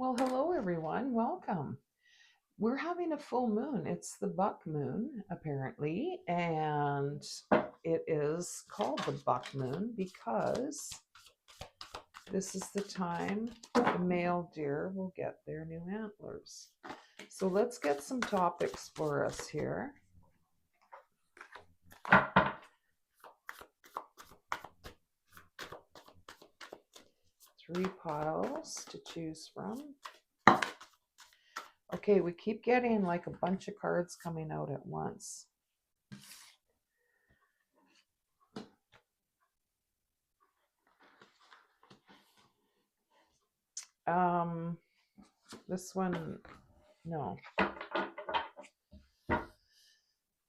Well, hello everyone. Welcome. We're having a full moon. It's the buck moon, apparently, and it is called the buck moon because this is the time the male deer will get their new antlers. So let's get some topics for us here. Three piles to choose from. Okay, we keep getting like a bunch of cards coming out at once. This one, no.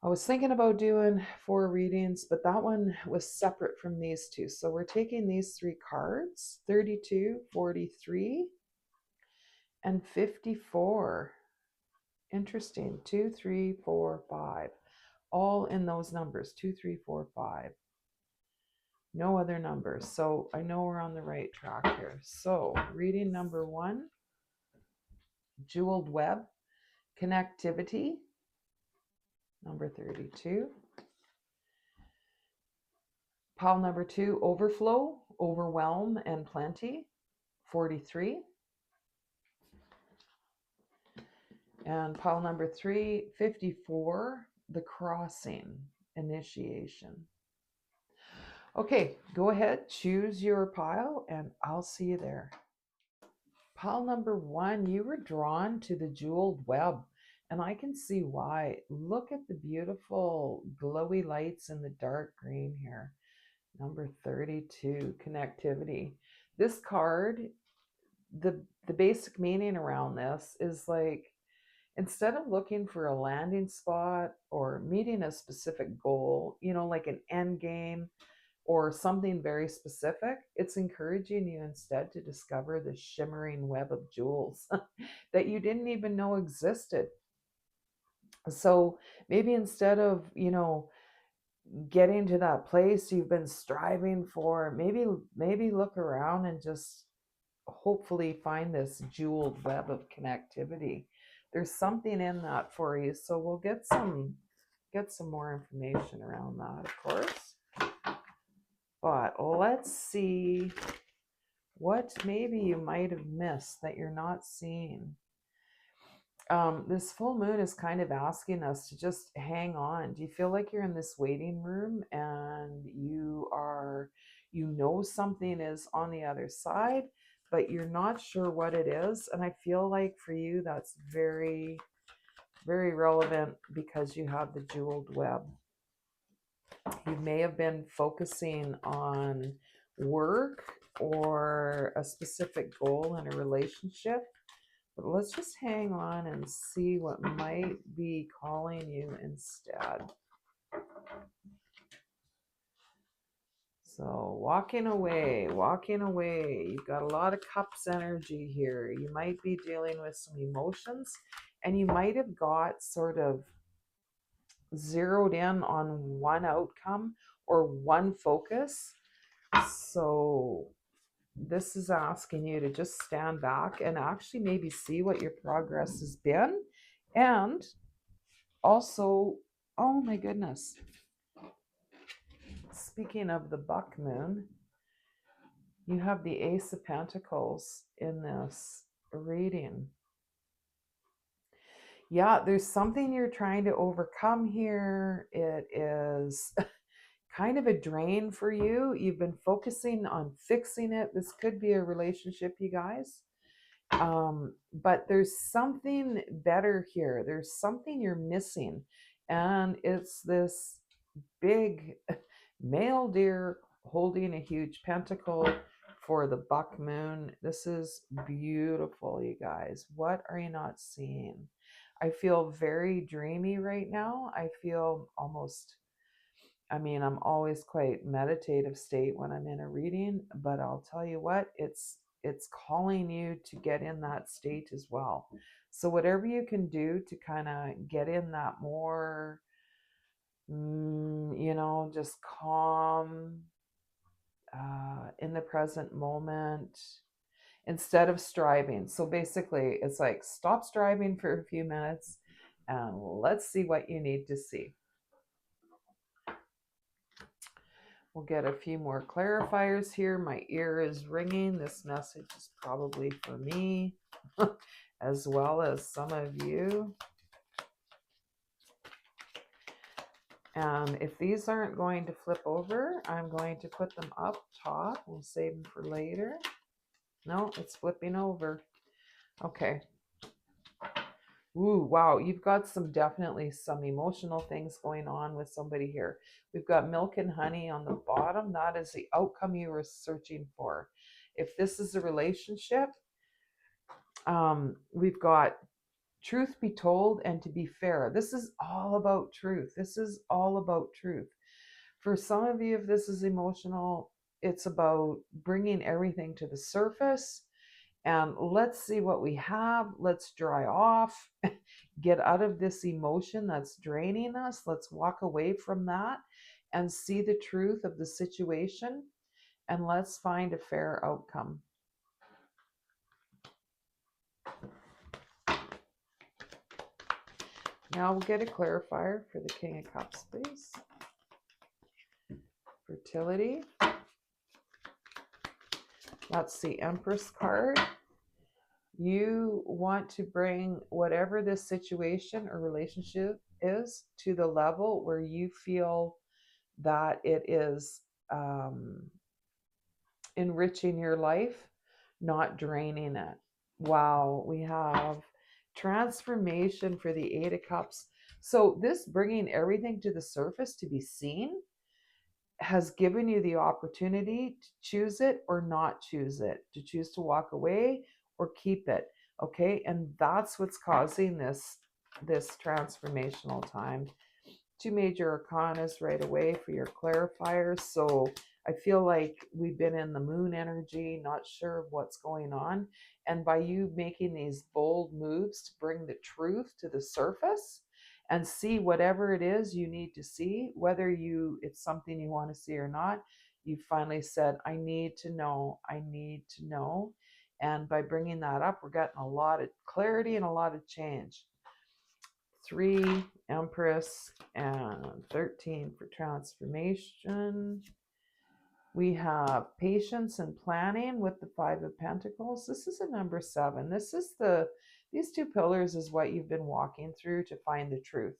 I was thinking about doing 4 readings, but that one was separate from these two. So we're taking these 3 cards, 32, 43, and 54. Interesting. 2, 3, 4, 5. All in those numbers. 2, 3, 4, 5. No other numbers. So I know we're on the right track here. So reading number 1, Jeweled Web, Connectivity, number 32. Pile number 2, Overflow, Overwhelm, and Plenty, 43. And pile number 3, 54, The Crossing, Initiation. Okay, go ahead, choose your pile, and I'll see you there. Pile number 1, you were drawn to the Jeweled Web, and I can see why. Look at the beautiful glowy lights in the dark green here. Number 32, Connectivity. This card, the basic meaning around this is like, instead of looking for a landing spot or meeting a specific goal, like an end game or something very specific, it's encouraging you instead to discover the shimmering web of jewels that you didn't even know existed. So maybe instead of, getting to that place you've been striving for, maybe look around and just hopefully find this jeweled web of connectivity. There's something in that for you, so we'll get some more information around that, of course. But let's see what maybe you might have missed that you're not seeing. This full moon is kind of asking us to just hang on. Do you feel like you're in this waiting room and you know something is on the other side, but you're not sure what it is? And I feel like for you, that's very, very relevant because you have the jeweled web. You may have been focusing on work or a specific goal in a relationship, but let's just hang on and see what might be calling you instead. So walking away. You've got a lot of cups energy here. You might be dealing with some emotions, and you might have got sort of zeroed in on one outcome or one focus. So this is asking you to just stand back and actually maybe see what your progress has been. And also, oh my goodness, speaking of the buck moon, you have the Ace of Pentacles in this reading. Yeah, there's something you're trying to overcome here. It is kind of a drain for you. You've been focusing on fixing it. This could be a relationship, you guys. But there's something better here. There's something you're missing. And it's this big male deer holding a huge pentacle for the buck moon. This is beautiful, you guys. What are you not seeing? I feel very dreamy right now. I feel almost, I'm always quite meditative state when I'm in a reading, but I'll tell you what, it's calling you to get in that state as well. So whatever you can do to kind of get in that more, just calm, in the present moment. instead of striving. So basically, it's like stop striving for a few minutes and let's see what you need to see. We'll get a few more clarifiers here. My ear is ringing. This message is probably for me as well as some of you. And if these aren't going to flip over, I'm going to put them up top. We'll save them for later. No, it's flipping over. Okay. Ooh, wow. You've got definitely some emotional things going on with somebody here. We've got milk and honey on the bottom. That is the outcome you were searching for. If this is a relationship, we've got truth be told and to be fair. This is all about truth. This is all about truth. For some of you, if this is emotional, it's about bringing everything to the surface and let's see what we have. Let's dry off, get out of this emotion that's draining us. Let's walk away from that and see the truth of the situation, and let's find a fair outcome. Now we'll get a clarifier for the King of Cups, please. Fertility. That's the Empress card. You want to bring whatever this situation or relationship is to the level where you feel that it is enriching your life, not draining it. Wow, we have transformation for the Eight of Cups. So this bringing everything to the surface to be seen has given you the opportunity to choose it or not choose it, to choose to walk away or keep it. Okay, and that's what's causing this transformational time. Two major arcanas right away for your clarifiers. So I feel like we've been in the moon energy, not sure of what's going on. And by you making these bold moves to bring the truth to the surface and see whatever it is you need to see, whether it's something you want to see or not, you finally said, I need to know, I need to know. And by bringing that up, we're getting a lot of clarity and a lot of change. 3, Empress, and 13 for transformation. We have patience and planning with the 5 of Pentacles. This is a number 7. These two pillars is what you've been walking through to find the truth.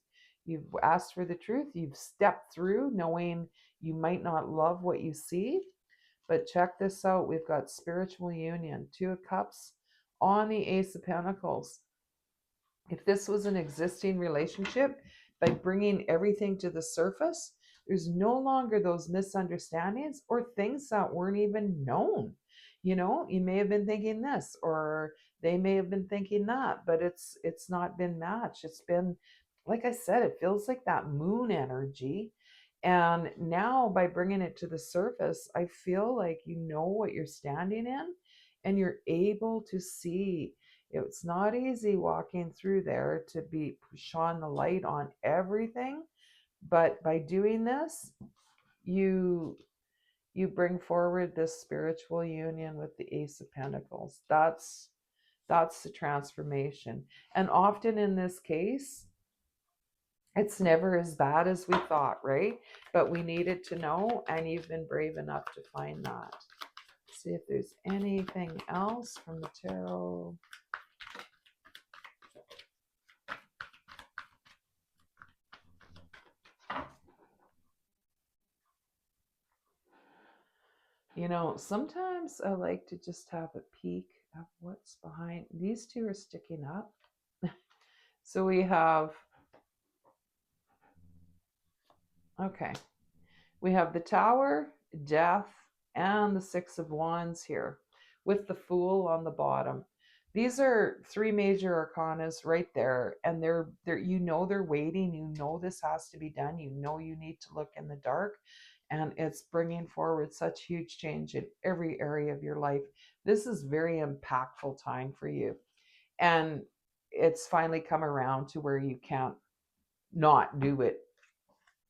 You've asked for the truth. You've stepped through knowing you might not love what you see. But check this out. We've got spiritual union, 2 of Cups on the Ace of Pentacles. If this was an existing relationship, by bringing everything to the surface, there's no longer those misunderstandings or things that weren't even known. You know, you may have been thinking this or they may have been thinking that, but it's not been matched. It's been, like I said, it feels like that moon energy. And now by bringing it to the surface, I feel like you know what you're standing in and you're able to see. It's not easy walking through there to be shone the light on everything, but by doing this, you bring forward this spiritual union with the Ace of Pentacles. That's the transformation. And often in this case, it's never as bad as we thought, right? But we needed to know, and you've been brave enough to find that. See if there's anything else from the tarot. You know, sometimes I like to just have a peek of what's behind. These two are sticking up. So we have, okay, we have the Tower, Death, and the 6 of Wands here with the Fool on the bottom. These are 3 major arcanas right there, and they're you know they're waiting. You know this has to be done. You know you need to look in the dark, and it's bringing forward such huge change in every area of your life. This is very impactful time for you, and it's finally come around to where you can't not do it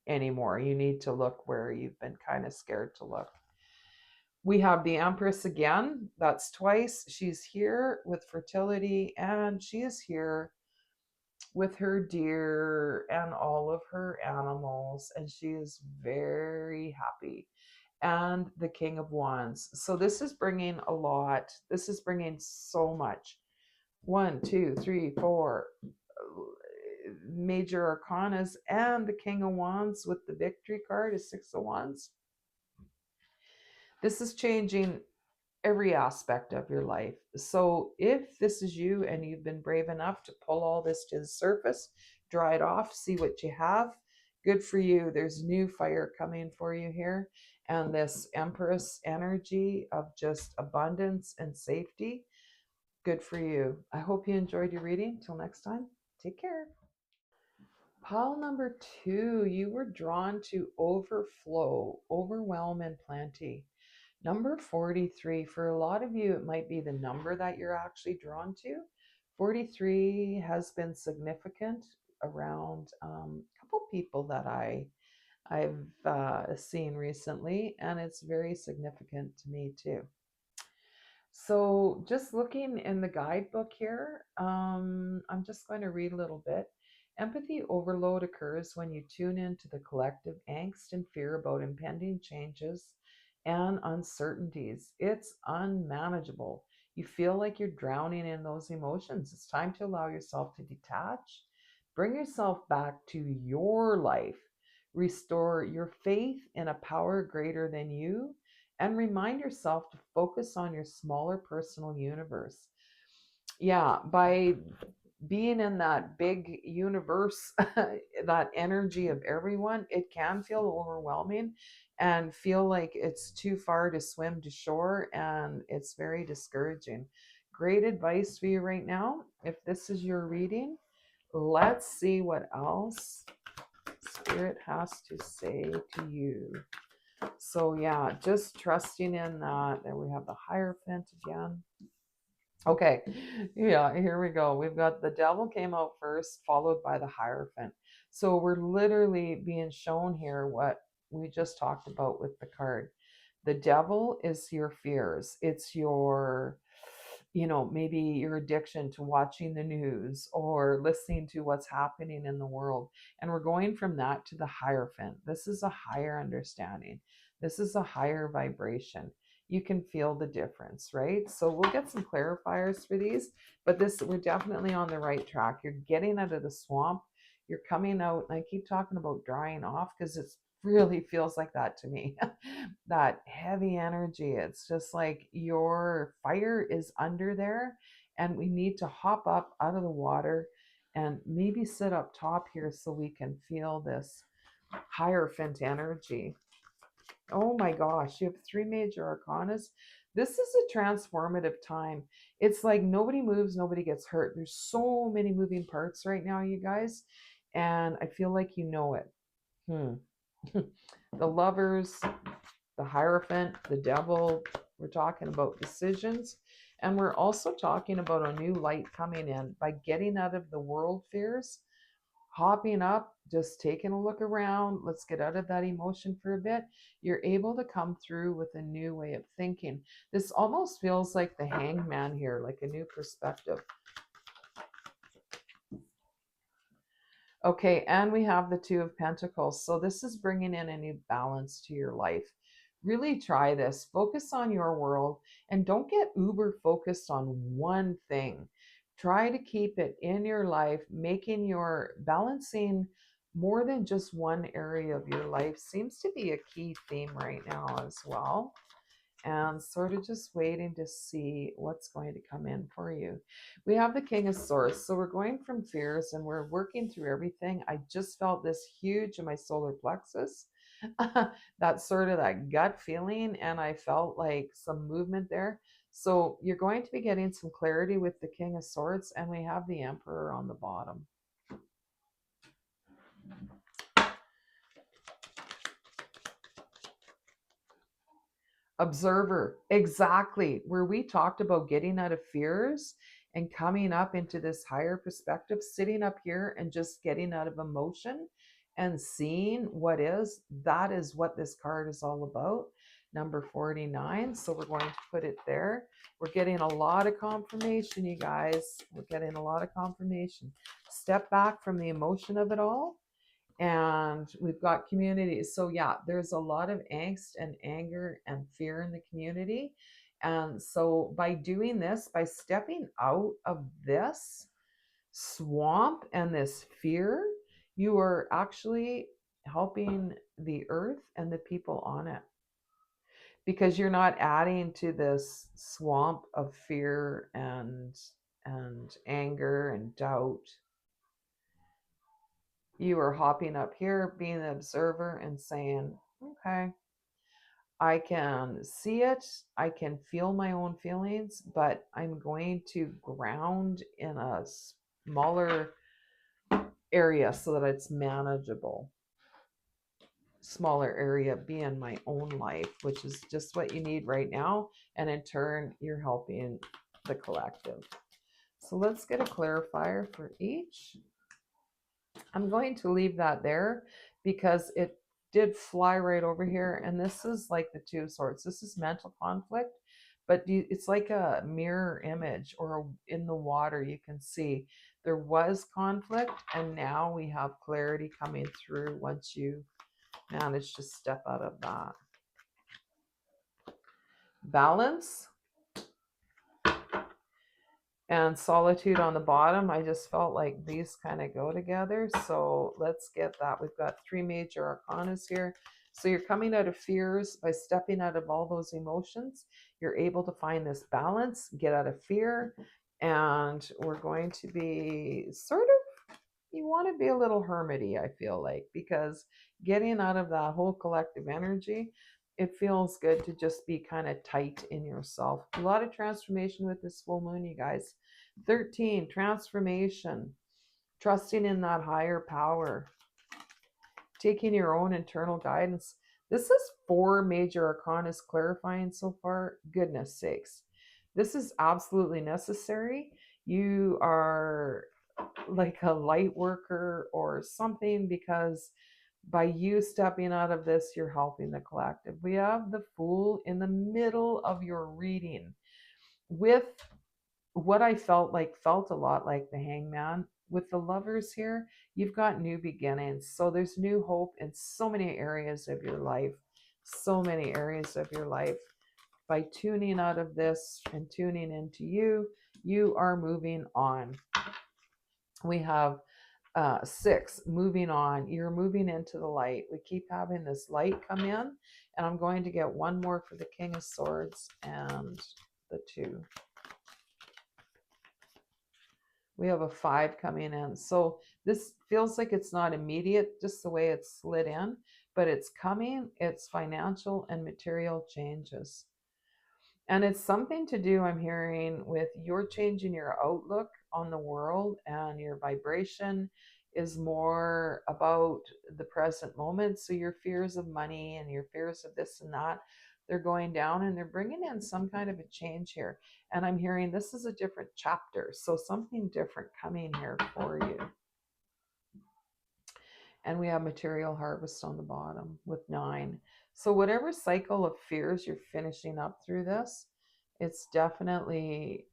anymore. You need to look where you've been kind of scared to look. We have the Empress again. That's twice. She's here with fertility, and she is here with her deer and all of her animals, and she is very happy. And the King of Wands. So this is bringing a lot. This is bringing so much. 1, 2, 3, 4 major arcanas, and the King of Wands with the victory card is 6 of Wands. This is changing every aspect of your life. So if this is you and you've been brave enough to pull all this to the surface, dry it off, see what you have, good for you. There's new fire coming for you here. And this Empress energy of just abundance and safety, good for you. I hope you enjoyed your reading. Till next time, take care. Pile number 2, you were drawn to overflow, overwhelm, and plenty. Number 43, for a lot of you, it might be the number that you're actually drawn to. 43 has been significant around a couple people that I've seen recently, and it's very significant to me too. So just looking in the guidebook here, I'm just going to read a little bit. Empathy overload occurs when you tune into the collective angst and fear about impending changes and uncertainties. It's unmanageable. You feel like you're drowning in those emotions. It's time to allow yourself to detach, bring yourself back to your life, restore your faith in a power greater than you, and remind yourself to focus on your smaller personal universe. Yeah, by being in that big universe, that energy of everyone, it can feel overwhelming and feel like it's too far to swim to shore, and it's very discouraging. Great advice for you right now. If this is your reading, let's see what else Spirit has to say to you. So yeah, just trusting in that. Then we have the Hierophant again. Okay, yeah, here we go. We've got the Devil came out first, followed by the Hierophant. So we're literally being shown here what we just talked about with the card. The Devil is your fears. It's your, maybe your addiction to watching the news or listening to what's happening in the world. And we're going from that to the Hierophant. This is a higher understanding. This is a higher vibration. You can feel the difference, right? So we'll get some clarifiers for these, but we're definitely on the right track. You're getting out of the swamp. You're coming out, and I keep talking about drying off because it really feels like that to me. That heavy energy. It's just like your fire is under there, and we need to hop up out of the water and maybe sit up top here so we can feel this Hierophant energy. Oh my gosh, you have 3 major arcanas. This is a transformative time. It's like nobody moves, nobody gets hurt. There's so many moving parts right now, you guys, and I feel like you know it. The Lovers, the Hierophant, the Devil. We're talking about decisions, and we're also talking about a new light coming in by getting out of the world fears, hopping up, just taking a look around. Let's get out of that emotion for a bit. You're able to come through with a new way of thinking. This almost feels like the Hangman here, like a new perspective. Okay, and we have the Two of Pentacles. So this is bringing in a new balance to your life. Really try this. Focus on your world and don't get uber focused on one thing. Try to keep it in your life, making your balancing more than just one area of your life seems to be a key theme right now as well. And sort of just waiting to see what's going to come in for you. We have the King of Swords. So we're going from fears and we're working through everything. I just felt this huge in my solar plexus. That's sort of that gut feeling, and I felt like some movement there. So you're going to be getting some clarity with the King of Swords, and we have the Emperor on the bottom. Observer, exactly. Where we talked about getting out of fears and coming up into this higher perspective, sitting up here and just getting out of emotion and seeing what is, that is what this card is all about. number 49. So we're going to put it there. We're getting a lot of confirmation, you guys. We're getting a lot of confirmation. Step back from the emotion of it all. And we've got communities. So yeah, there's a lot of angst and anger and fear in the community. And so by doing this, by stepping out of this swamp and this fear, you are actually helping the earth and the people on it, because you're not adding to this swamp of fear and anger and doubt. You are hopping up here, being an observer and saying, okay, I can see it, I can feel my own feelings, but I'm going to ground in a smaller area so that it's manageable. Smaller area being my own life, which is just what you need right now. And in turn, you're helping the collective. So let's get a clarifier for each. I'm going to leave that there because it did fly right over here. And this is like the Two of Swords. This is mental conflict, but it's like a mirror image, or in the water, you can see there was conflict. And now we have clarity coming through once you manage to step out of that. Balance and solitude on the bottom. I just felt like these kind of go together. So let's get that. We've got 3 major arcanas here. So you're coming out of fears by stepping out of all those emotions. You're able to find this balance, get out of fear. And we're going to be sort of, you want to be a little hermity, I feel like, because getting out of that whole collective energy, it feels good to just be kind of tight in yourself. A lot of transformation with this full moon, you guys. 13, transformation, trusting in that higher power, taking your own internal guidance. This is 4 major arcanas clarifying so far. Goodness sakes. This is absolutely necessary. You are like a light worker or something, because by you stepping out of this, you're helping the collective. We have the Fool in the middle of your reading with what I felt a lot like the Hangman. With the Lovers here, you've got new beginnings. So there's new hope in so many areas of your life. So many areas of your life. By tuning out of this and tuning into you, you are moving on. We have 6, moving on. You're moving into the light. We keep having this light come in, and I'm going to get one more for the King of Swords and the 2. We have a 5 coming in. So this feels like it's not immediate, just the way it's slid in, but it's coming. It's financial and material changes. And it's something to do, I'm hearing, with your changing your outlook on the world, and your vibration is more about the present moment. So your fears of money and your fears of this and that, they're going down, and they're bringing in some kind of a change here. And I'm hearing this is a different chapter. So something different coming here for you. And we have material harvest on the bottom with 9. So whatever cycle of fears you're finishing up through this, it's definitely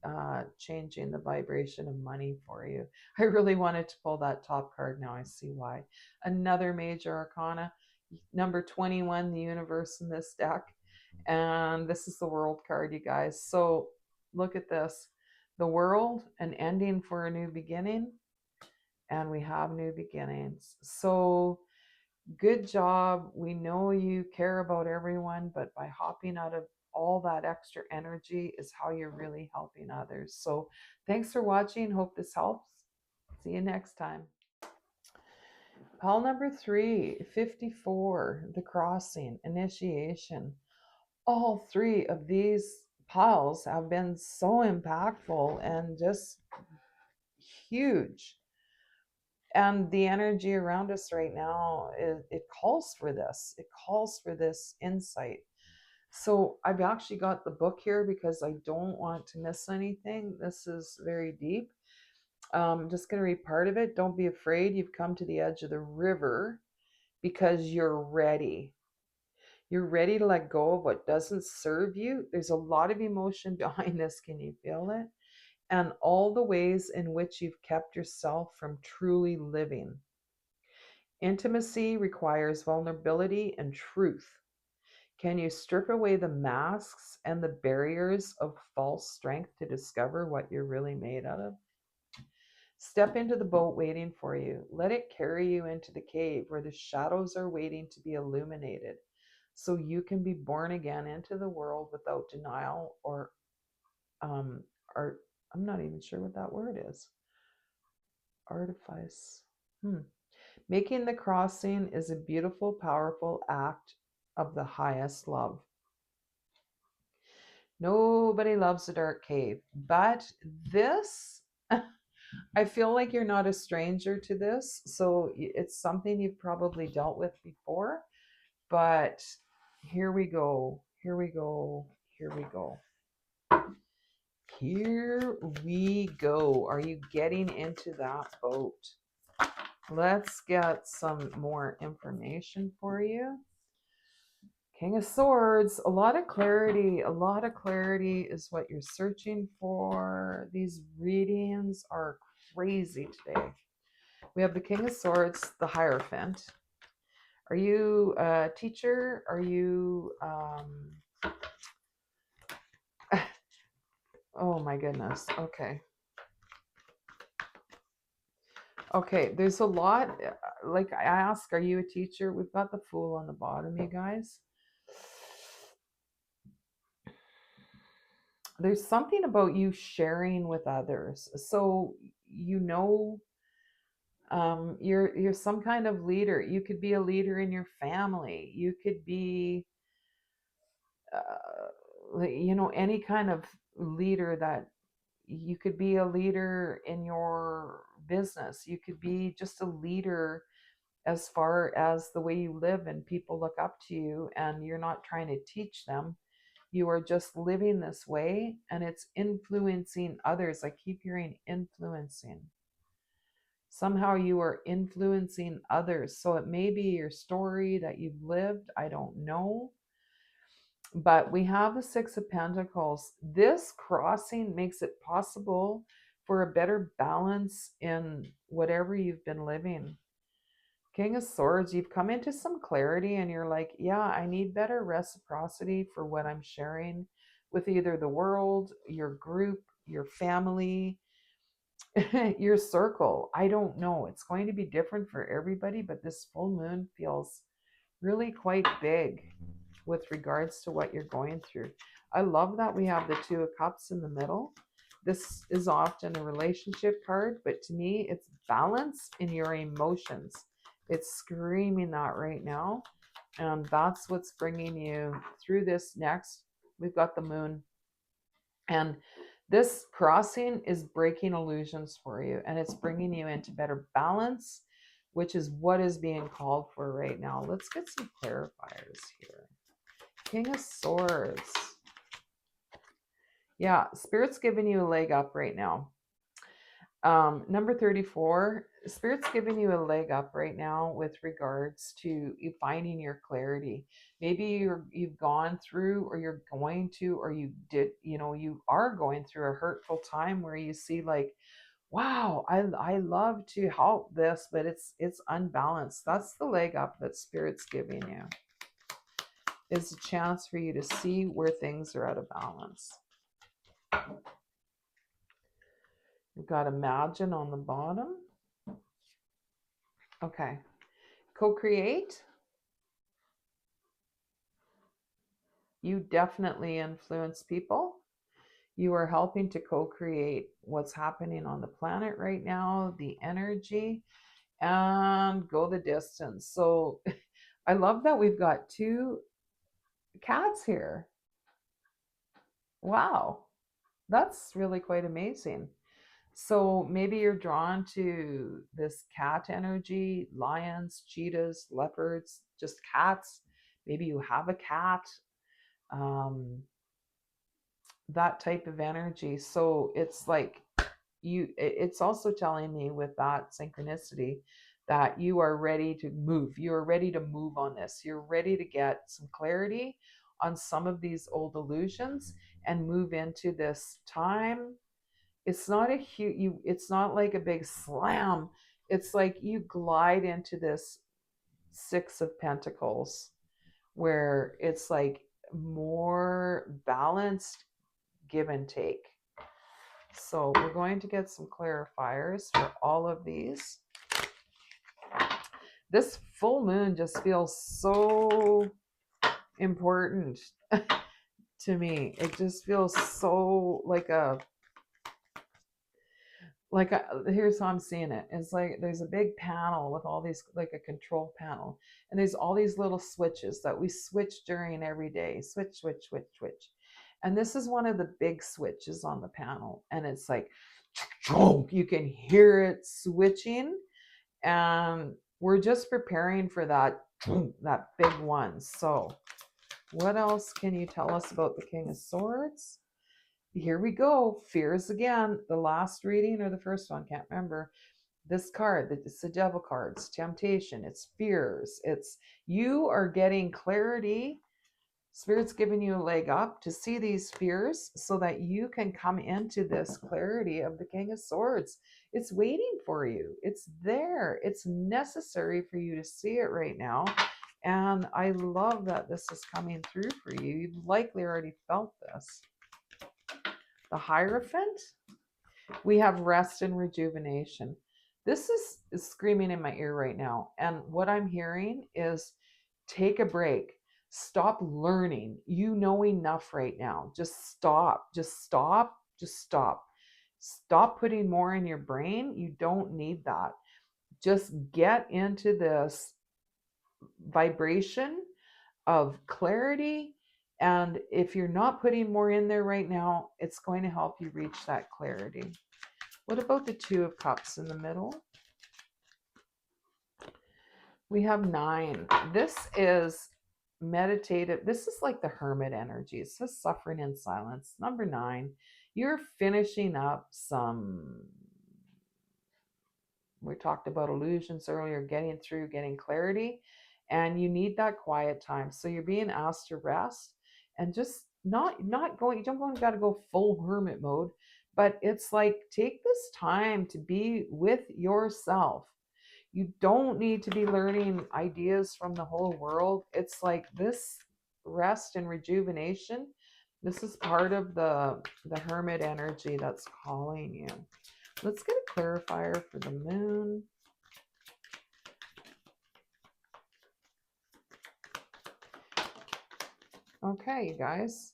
changing the vibration of money for you. I really wanted to pull that top card. Now I see why. Another major arcana, number 21, the universe in this deck. And this is the World card, you guys. So look at this. The World, an ending for a new beginning. And we have new beginnings. So good job. We know you care about everyone, but by hopping out of all that extra energy is how you're really helping others. So thanks for watching. Hope this helps. See you next time. Pile number 3, 54, the crossing, initiation. All 3 of these piles have been so impactful and just huge. And the energy around us right now, it calls for this. It calls for this insight. So I've actually got the book here because I don't want to miss anything. This is very deep. I'm just going to read part of it. Don't be afraid. You've come to the edge of the river because you're ready. You're ready to let go of what doesn't serve you. There's a lot of emotion behind this. Can you feel it? And all the ways in which you've kept yourself from truly living. Intimacy requires vulnerability and truth. Can you strip away the masks and the barriers of false strength to discover what you're really made out of? Step into the boat waiting for you. Let it carry you into the cave where the shadows are waiting to be illuminated so you can be born again into the world without denial or art. I'm not even sure what that word is. Artifice. Making the crossing is a beautiful, powerful act of the highest love. Nobody loves a dark cave, but this, I feel like you're not a stranger to this. So it's something you've probably dealt with before, but here we go. Here we go. Here we go. Here we go. Are you getting into that boat? Let's get some more information for you. King of Swords, a lot of clarity. A lot of clarity is what you're searching for. These readings are crazy today. We have the King of Swords, the Hierophant. Are you a teacher? Are you... oh my goodness. Okay. Okay, there's a lot. Like I ask, are you a teacher? We've got the Fool on the bottom, you guys. There's something about you sharing with others. So you're some kind of leader. You could be a leader in your family. You could be any kind of leader. That you could be a leader in your business. You could be just a leader as far as the way you live, and people look up to you, and you're not trying to teach them. You are just living this way, and it's influencing others. I keep hearing influencing. Somehow you are influencing others. So it may be your story that you've lived. I don't know. But we have the Six of Pentacles. This crossing makes it possible for a better balance in whatever you've been living. King of Swords, you've come into some clarity, and you're like, yeah, I need better reciprocity for what I'm sharing with either the world, your group, your family, your circle. I don't know. It's going to be different for everybody, but this full moon feels really quite big with regards to what you're going through. I love that we have the Two of Cups in the middle. This is often a relationship card, but to me, it's balance in your emotions. It's screaming that right now. And that's what's bringing you through this next. We've got the moon. And this crossing is breaking illusions for you. And it's bringing you into better balance, which is what is being called for right now. Let's get some clarifiers here. King of Swords. Yeah, Spirit's giving you a leg up right now. Number 34, Spirit's giving you a leg up right now with regards to you finding your clarity. Maybe you've gone through, or you're going to, or you are going through a hurtful time where you see like, wow, I love to help this, but it's unbalanced. That's the leg up that Spirit's giving you. Is a chance for you to see where things are out of balance. We've got Imagine on the bottom. Okay. Co-create. You definitely influence people. You are helping to co-create what's happening on the planet right now, the energy, and go the distance. So I love that we've got two cats here. Wow. That's really quite amazing. So maybe you're drawn to this cat energy, lions, cheetahs, leopards, just cats. Maybe you have a cat, that type of energy. So it's like it's also telling me with that synchronicity that you are ready to move. You're ready to move on this. You're ready to get some clarity on some of these old illusions and move into this time. It's not a huge, it's not like a big slam. It's like you glide into this Six of Pentacles where it's like more balanced give and take. So we're going to get some clarifiers for all of these. This full moon just feels so important to me. It just feels so here's how I'm seeing it. It's like there's a big panel with all these, like a control panel, and there's all these little switches that we switch during every day. Switch, switch, switch, switch. And this is one of the big switches on the panel, and it's like you can hear it switching, and we're just preparing for that big one. So what else can you tell us about the King of Swords? Here we go. Fears again. The last reading or the first one, can't remember. This card, it's the devil cards, temptation, it's fears. It's you are getting clarity. Spirit's giving you a leg up to see these fears so that you can come into this clarity of the King of Swords. It's waiting for you. It's there. It's necessary for you to see it right now. And I love that this is coming through for you. You've likely already felt this. The Hierophant, we have rest and rejuvenation. This is screaming in my ear right now. And what I'm hearing is take a break. Stop learning. You know enough right now. Just stop. Just stop. Just stop. Stop putting more in your brain. You don't need that. Just get into this vibration of clarity. And if you're not putting more in there right now, it's going to help you reach that clarity. What about the Two of Cups in the middle? We have 9. This is meditative. This is like the hermit energy. It's just suffering in silence. Number 9, you're finishing up some, we talked about illusions earlier, getting through, getting clarity, and you need that quiet time. So you're being asked to rest and just not going, you don't got to go full hermit mode, but it's like take this time to be with yourself. You don't need to be learning ideas from the whole world. It's like this rest and rejuvenation. This is part of the hermit energy that's calling you. Let's get a clarifier for the moon. Okay, you guys.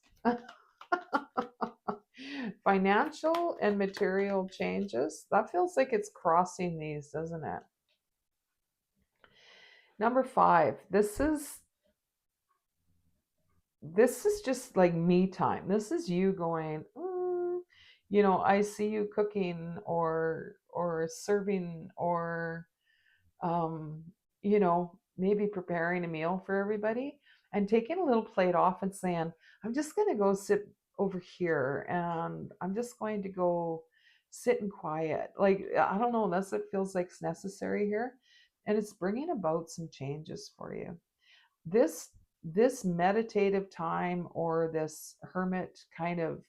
Financial and material changes. That feels like it's crossing these, doesn't it? Number 5, this is just like me time. This is you going, you know, I see you cooking or serving or, you know, maybe preparing a meal for everybody and taking a little plate off and saying, I'm just going to go sit over here and I'm just going to go sit in quiet. Like, I don't know, that's what feels like it's necessary here. And it's bringing about some changes for you. This meditative time or this hermit kind of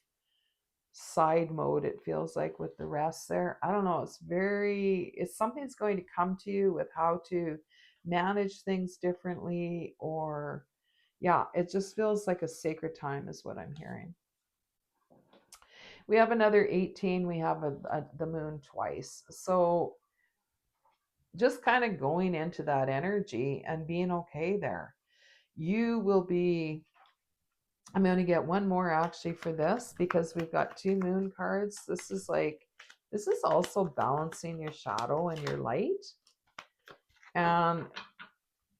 side mode, it feels like, with the rest there, I don't know, it's something that's going to come to you with how to manage things differently, or yeah, it just feels like a sacred time is what I'm hearing. We have another 18. We have the moon twice. So just kind of going into that energy and being okay there. You will be, I'm going to get one more actually for this because we've got 2 moon cards. This is also balancing your shadow and your light. And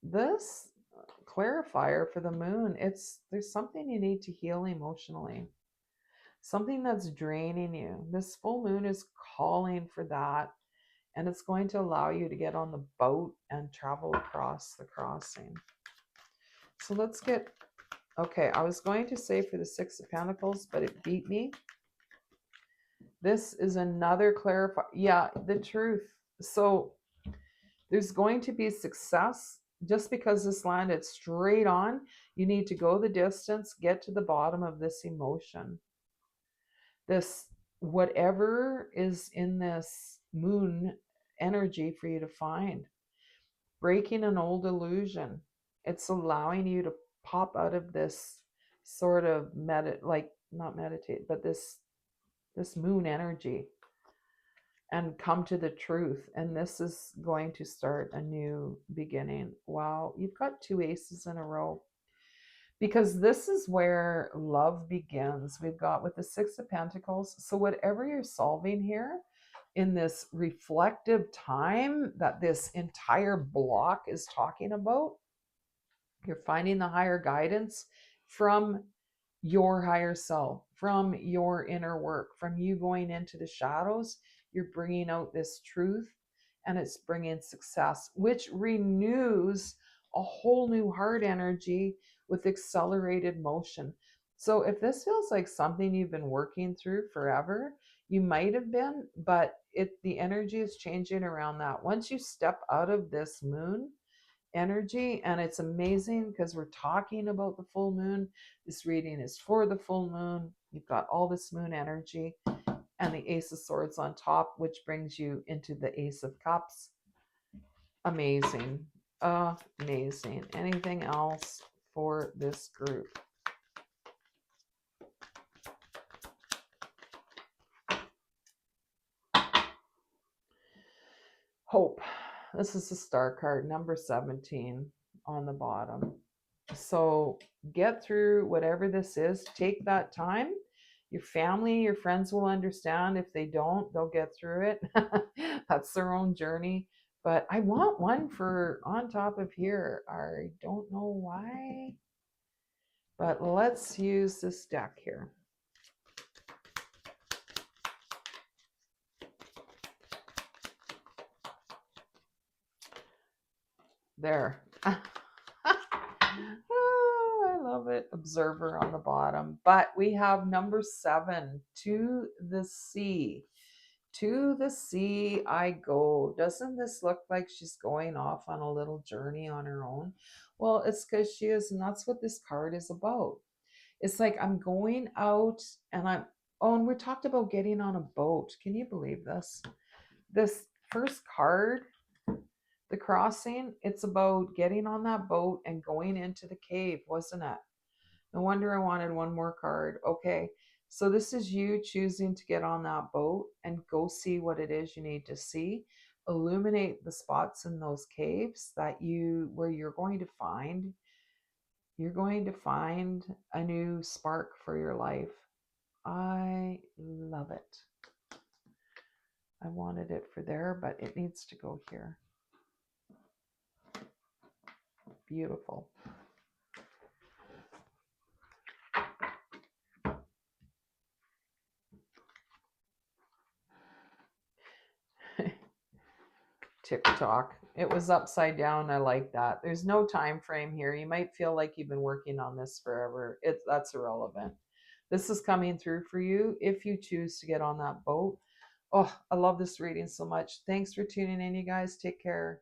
this clarifier for the moon, there's something you need to heal emotionally. Something that's draining you. This full moon is calling for that. And it's going to allow you to get on the boat and travel across the crossing. So let's get, okay, I was going to say for the 6 of Pentacles, but it beat me. This is another clarifier. Yeah, the truth. So There's going to be success. Just because this landed straight on, you need to go the distance, get to the bottom of this emotion. This, whatever is in this moon energy for you to find, breaking an old illusion. It's allowing you to pop out of this sort of not meditate, but this moon energy and come to the truth. And this is going to start a new beginning. Wow, you've got 2 aces in a row, because this is where love begins. We've got with the 6 of Pentacles. So whatever you're solving here in this reflective time that this entire block is talking about, you're finding the higher guidance from your higher self, from your inner work, from you going into the shadows. You're bringing out this truth, and it's bringing success, which renews a whole new heart energy with accelerated motion. So if this feels like something you've been working through forever, you might have been, but the energy is changing around that. Once you step out of this moon energy, and it's amazing because we're talking about the full moon. This reading is for the full moon. You've got all this moon energy and the Ace of Swords on top, which brings you into the Ace of Cups. Amazing. Amazing. Anything else for this group? Hope. This is the star card, number 17 on the bottom. So get through whatever this is. Take that time. Your family, your friends will understand. If they don't, they'll get through it. That's their own journey. But I want one for on top of here. I don't know why. But let's use this deck here. There. Oh, I love it. Observer on the bottom. But we have number 7, to the sea. To the sea I go. Doesn't this look like she's going off on a little journey on her own? Well, it's because she is, and that's what this card is about. It's like I'm going out and and we talked about getting on a boat. Can you believe this? This first card, the crossing, it's about getting on that boat and going into the cave, wasn't it? No wonder I wanted one more card. Okay, so this is you choosing to get on that boat and go see what it is you need to see. Illuminate the spots in those caves where you're going to find a new spark for your life. I love it. I wanted it for there, but it needs to go here. Beautiful. TikTok. It was upside down. I like that. There's no time frame here. You might feel like you've been working on this forever. That's irrelevant. This is coming through for you if you choose to get on that boat. Oh, I love this reading so much. Thanks for tuning in, you guys. Take care.